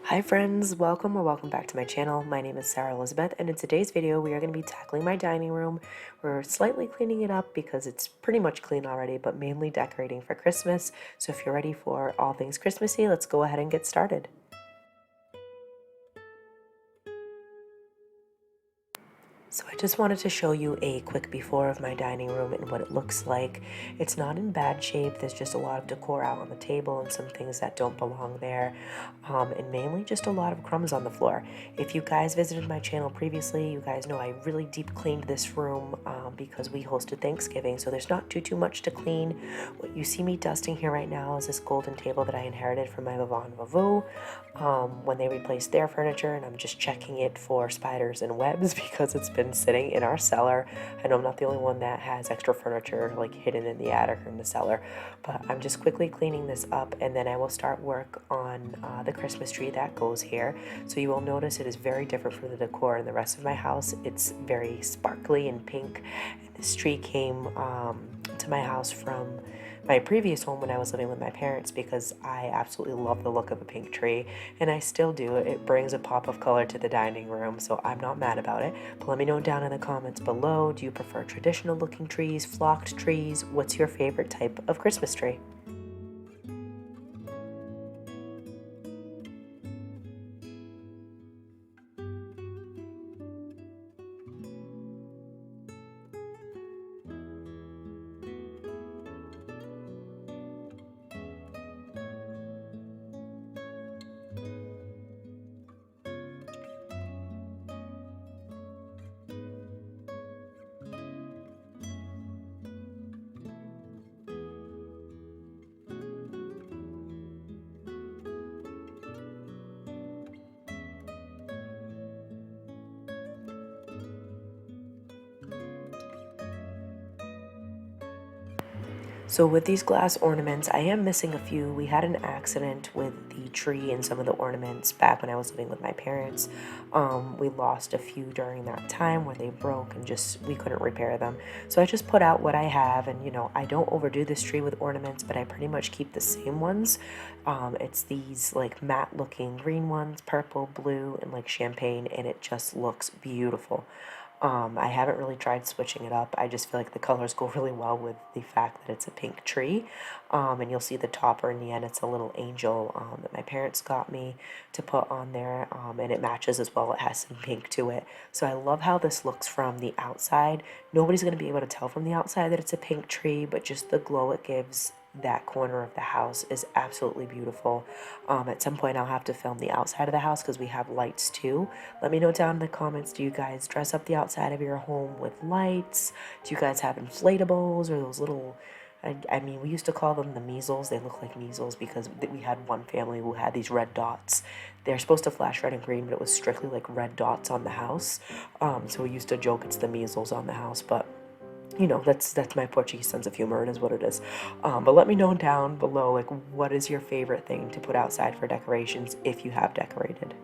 Hi friends, welcome back to my channel. My name is SarahElizabeth, and in today's video we are going to be tackling my dining room. We're slightly cleaning it up because it's pretty much clean already, but mainly decorating for Christmas. So if you're ready for all things Christmassy, let's go ahead and get started. So I just wanted to show you a quick before of my dining room and what it looks like. It's not in bad shape. There's just a lot of decor out on the table and some things that don't belong there, and mainly just a lot of crumbs on the floor. If you guys visited my channel previously, you guys know I really deep cleaned this room because we hosted Thanksgiving, so there's not too much to clean. What you see me dusting here right now is this golden table that I inherited from my Vavon Vavou when they replaced their furniture, and I'm just checking it for spiders and webs because it's been sitting in our cellar. I know I'm not the only one that has extra furniture like hidden in the attic or in the cellar, but I'm just quickly cleaning this up, and then I will start work on the Christmas tree that goes here. So you will notice it is very different from the decor in the rest of my house. It's very sparkly and pink, and this tree came to my house from my previous home when I was living with my parents because I absolutely love the look of a pink tree, and I still do. It brings a pop of color to the dining room, so I'm not mad about it. But let me know down in the comments below, do you prefer traditional looking trees, flocked trees? What's your favorite type of Christmas tree? So with these glass ornaments, I am missing a few. We had an accident with the tree and some of the ornaments back when I was living with my parents. We lost a few during that time where they broke and just we couldn't repair them. So I just put out what I have, and I don't overdo this tree with ornaments, but I pretty much keep the same ones. It's these like matte looking green ones, purple, blue, and like champagne, and it just looks beautiful. I haven't really tried switching it up. I just feel like the colors go really well with the fact that it's a pink tree. And you'll see the topper in the end. It's a little angel that my parents got me to put on there. And it matches as well. It has some pink to it. So I love how this looks from the outside. Nobody's going to be able to tell from the outside that it's a pink tree, but just the glow it gives that corner of the house is absolutely beautiful. At some point I'll have to film the outside of the house because we have lights too. Let me know down in the comments, do you guys dress up the outside of your home with lights? Do you guys have inflatables or those little, I mean, we used to call them the measles. They look like measles because we had one family who had these red dots. They're supposed to flash red and green, but it was strictly like red dots on the house. So we used to joke it's the measles on the house, but that's my Portuguese sense of humor. It is what it is. But let me know down below, like, what is your favorite thing to put outside for decorations if you have decorated?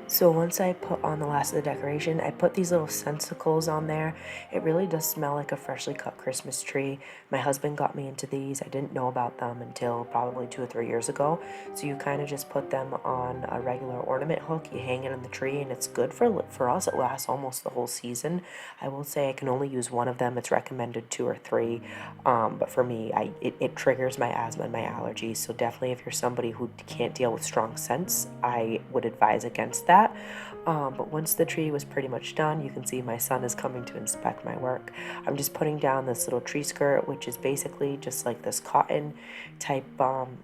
So once I put on the last of the decoration, I put these little sensicles on there. It really does smell like a freshly cut Christmas tree. My husband got me into these. I didn't know about them until probably 2 or 3 years ago. So you kind of just put them on a regular ornament hook. You hang it on the tree, and it's good for us. It lasts almost the whole season. I will say I can only use one of them. It's recommended 2 or 3, but for me, it triggers my asthma and my allergies. So definitely, if you're somebody who can't deal with strong scents, I would advise against that. that. But once the tree was pretty much done, you can see my son is coming to inspect my work. I'm just putting down this little tree skirt, which is basically just like this cotton type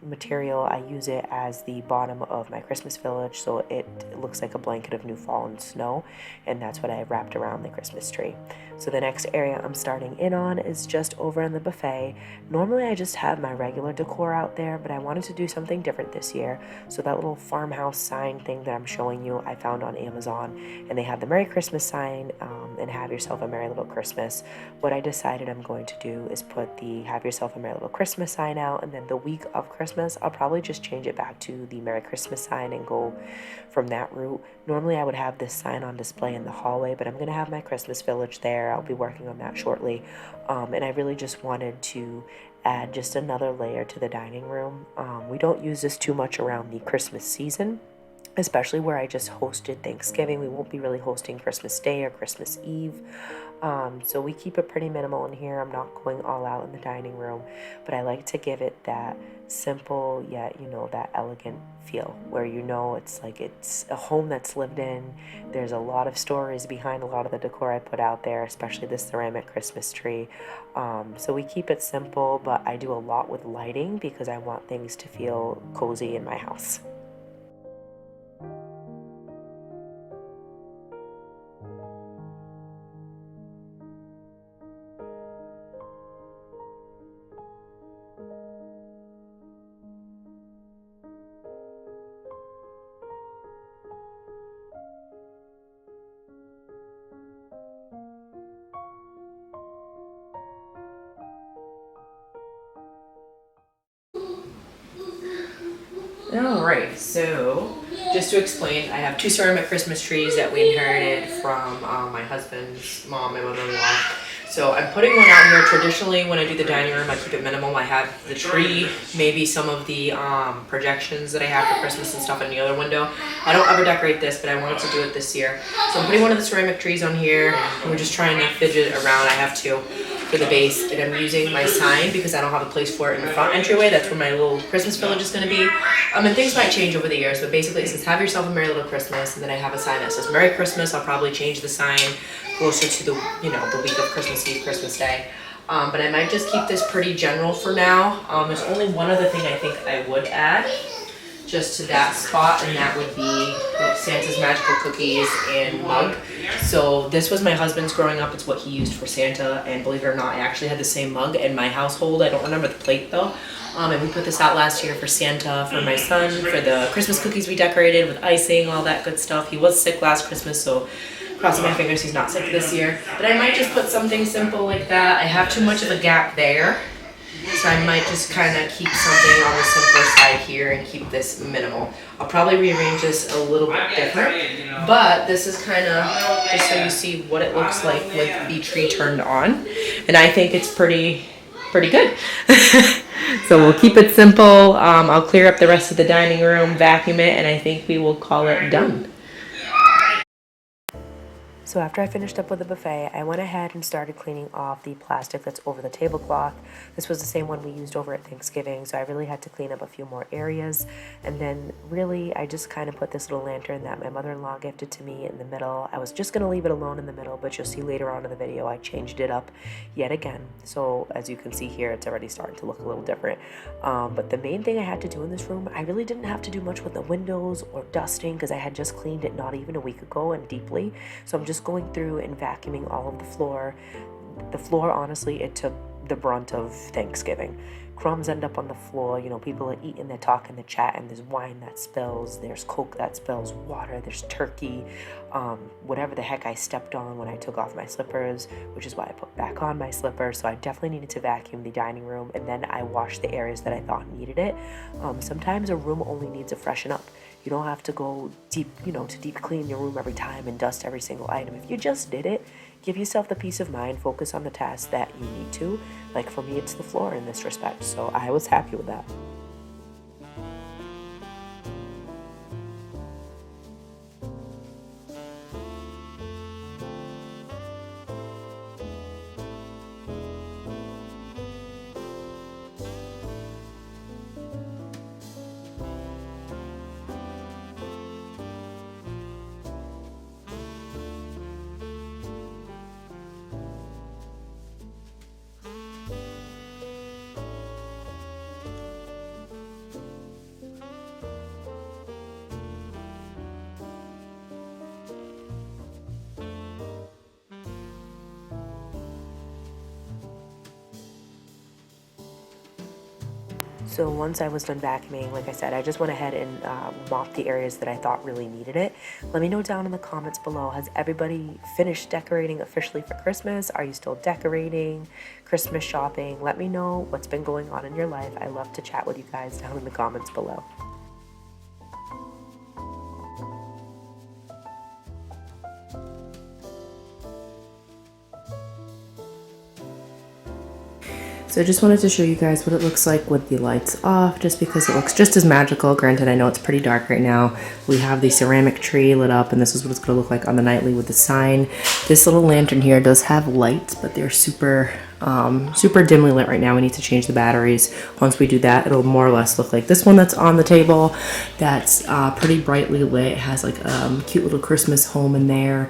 material. I use it as the bottom of my Christmas village, so it looks like a blanket of new fallen snow, and that's what I wrapped around the Christmas tree. So the next area I'm starting in on is just over in the buffet. Normally I just have my regular decor out there, but I wanted to do something different this year. So that little farmhouse sign thing that I'm showing you, I found on Amazon, and they have the Merry Christmas sign and Have Yourself a Merry Little Christmas. What I decided I'm going to do is put the Have Yourself a Merry Little Christmas sign out, and then the week of Christmas I'll probably just change it back to the Merry Christmas sign and go from that route. Normally I would have this sign on display in the hallway, but I'm going to have my Christmas village there. I'll be working on that shortly, and I really just wanted to add just another layer to the dining room. We don't use this too much around the Christmas season, especially where I just hosted Thanksgiving. We won't be really hosting Christmas Day or Christmas Eve. So we keep it pretty minimal in here. I'm not going all out in the dining room, but I like to give it that simple yet, that elegant feel where it's like it's a home that's lived in. There's a lot of stories behind a lot of the decor I put out there, especially this ceramic Christmas tree. So we keep it simple, but I do a lot with lighting because I want things to feel cozy in my house. All right, so just to explain, I have two ceramic Christmas trees that we inherited from my husband's mom, my mother-in-law. So I'm putting one out here. Traditionally, when I do the dining room, I keep it minimal. I have the tree, maybe some of the projections that I have for Christmas and stuff in the other window. I don't ever decorate this, but I wanted to do it this year. So I'm putting one of the ceramic trees on here, and we're just trying to fidget around. I have two for the base, and I'm using my sign because I don't have a place for it in the front entryway. That's where my little Christmas village is going to be. And things might change over the years, but basically it says Have Yourself a Merry Little Christmas, and then I have a sign that says Merry Christmas. I'll probably change the sign closer to the week of Christmas Eve, Christmas Day. But I might just keep this pretty general for now. There's only one other thing I think I would add just to that spot, and that would be Santa's Magical Cookies and mug. So this was my husband's growing up. It's what he used for Santa, and believe it or not, I actually had the same mug in my household. I don't remember the plate though. And we put this out last year for Santa, for my son, for the Christmas cookies we decorated with icing, all that good stuff. He was sick last Christmas, so crossing my fingers he's not sick this year. But I might just put something simple like that. I have too much of a gap there, so I might just kind of keep something on the simpler side here and keep this minimal. I'll probably rearrange this a little bit different, but this is kind of just so you see what it looks like with the tree turned on. And I think it's pretty good. So we'll keep it simple. I'll clear up the rest of the dining room, vacuum it, and I think we will call it done. So after I finished up with the buffet, I went ahead and started cleaning off the plastic that's over the tablecloth. This was the same one we used over at Thanksgiving, so I really had to clean up a few more areas. And then really, I just kind of put this little lantern that my mother-in-law gifted to me in the middle. I was just going to leave it alone in the middle, but you'll see later on in the video, I changed it up yet again. So as you can see here, it's already starting to look a little different. But the main thing I had to do in this room, I really didn't have to do much with the windows or dusting because I had just cleaned it not even a week ago and deeply. So I'm just going through and vacuuming all of the floor. The floor, honestly, it took the brunt of Thanksgiving. Crumbs end up on the floor, people are eating, they're talking, they're chatting, there's wine that spills, there's Coke that spills, water, there's turkey, whatever the heck I stepped on when I took off my slippers, which is why I put back on my slippers. So I definitely needed to vacuum the dining room, and then I washed the areas that I thought needed it. Sometimes a room only needs a freshen up. You don't have to go deep, to deep clean your room every time and dust every single item. If you just did it, give yourself the peace of mind, focus on the tasks that you need to. Like for me, it's the floor in this respect. So I was happy with that. So once I was done vacuuming, like I said, I just went ahead and mopped the areas that I thought really needed it. Let me know down in the comments below, has everybody finished decorating officially for Christmas? Are you still decorating, Christmas shopping? Let me know what's been going on in your life. I love to chat with you guys down in the comments below. So I just wanted to show you guys what it looks like with the lights off, just because it looks just as magical. Granted, I know it's pretty dark right now. We have the ceramic tree lit up, and this is what it's gonna look like on the nightly with the sign. This little lantern here does have lights, but they're super dimly lit right now. We need to change the batteries. Once we do that, it'll more or less look like this one that's on the table. That's pretty brightly lit. It has like a cute little Christmas home in there.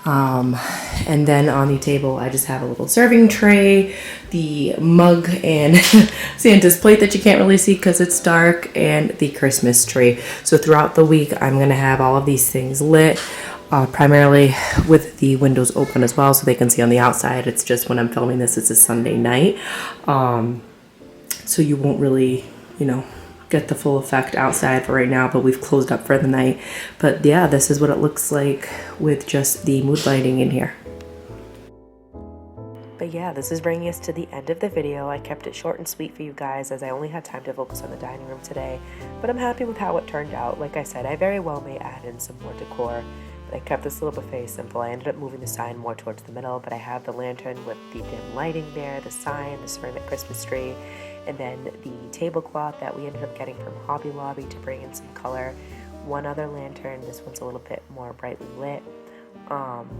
And then on the table, I just have a little serving tray, the mug and Santa's plate that you can't really see because it's dark, and the Christmas tree. So throughout the week, I'm gonna have all of these things lit, primarily with the windows open as well so they can see on the outside. It's just when I'm filming this, it's a Sunday night. So you won't really, get the full effect outside for right now, but we've closed up for the night. But yeah, this is what it looks like with just the mood lighting in here. But yeah, this is bringing us to the end of the video. I kept it short and sweet for you guys as I only had time to focus on the dining room today, but I'm happy with how it turned out. Like I said, I very well may add in some more decor, but I kept this little buffet simple. I ended up moving the sign more towards the middle, but I have the lantern with the dim lighting there, the sign, the ceramic Christmas tree, and then the tablecloth that we ended up getting from Hobby Lobby to bring in some color. One other lantern, this one's a little bit more brightly lit.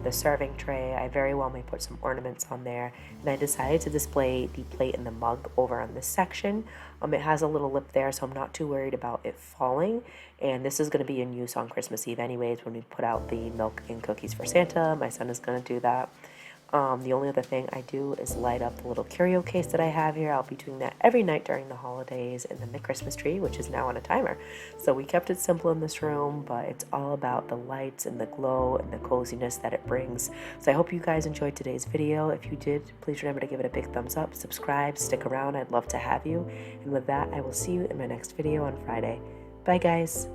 The serving tray, I very well may put some ornaments on there, and I decided to display the plate and the mug over on this section. It has a little lip there, so I'm not too worried about it falling, and this is going to be in use on Christmas Eve anyways when we put out the milk and cookies for Santa. My son is going to do that. The only other thing I do is light up the little curio case that I have here. I'll be doing that every night during the holidays, and then the Christmas tree, which is now on a timer. So we kept it simple in this room, but it's all about the lights and the glow and the coziness that it brings. So I hope you guys enjoyed today's video. If you did, please remember to give it a big thumbs up, subscribe, stick around. I'd love to have you. And with that, I will see you in my next video on Friday. Bye guys.